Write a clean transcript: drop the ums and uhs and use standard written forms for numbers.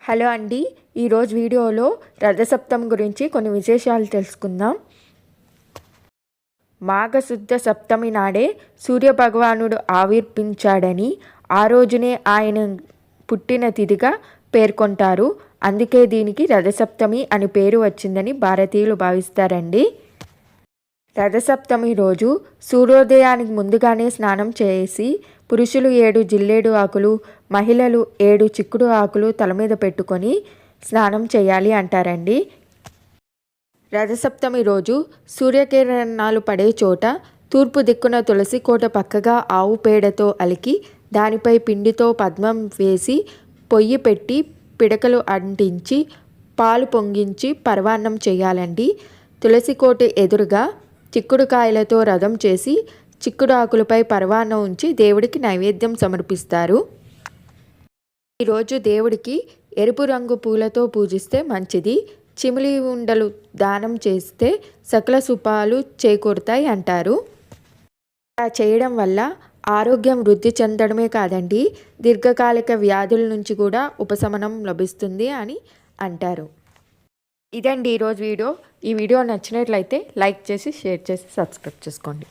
Hello అండి, ఈరోజు వీడియోలో రథసప్తమి గురించి కొన్ని విశేషాలు తెలుసుకుందాం. మాఘశుద్ధ సప్తమి నాడే సూర్యభగవానుడు ఆవిర్భించాడని, ఆ రోజునే ఆయన పుట్టిన తిథిగా పేర్కొంటారు. అందుకే దీనికి రథసప్తమి అని పేరు వచ్చిందని భారతీయులు భావిస్తారండి. రథసప్తమి రోజు సూర్యోదయానికి ముందుగానే స్నానం చేసి పురుషులు 7 జిల్లేడు ఆకులు, మహిళలు 7 చిక్కుడు ఆకులు తల మీద పెట్టుకొని స్నానం చేయాలి అంటారండి. రథసప్తమి రోజు సూర్యకిరణాలు పడే చోట తూర్పు దిక్కున తులసి కోట పక్కగా ఆవు పేడతో అలికి దానిపై పిండితో పద్మం వేసి పొయ్యి పెట్టి పిడకలు అంటించి పాలు పొంగించి పరవాన్నం చేయాలండి. తులసి కోట ఎదురుగా చిక్కుడుకాయలతో రథం చేసి చిక్కుడు ఆకులపై పరవాన్నం ఉంచి దేవుడికి నైవేద్యం సమర్పిస్తారు. ఈరోజు దేవుడికి ఎరుపు రంగు పూలతో పూజిస్తే మంచిది. చిమిలి ఉండలు దానం చేస్తే సకల శుభాలు చేకూరుతాయి అంటారు. అలా చేయడం వల్ల ఆరోగ్యం వృద్ధి చెందడమే కాదండి, దీర్ఘకాలిక వ్యాధుల నుంచి కూడా ఉపశమనం లభిస్తుంది అని అంటారు. ఇదండి ఈరోజు వీడియో. ఈ వీడియో నచ్చినట్లయితే లైక్ చేసి, షేర్ చేసి, సబ్స్క్రైబ్ చేసుకోండి.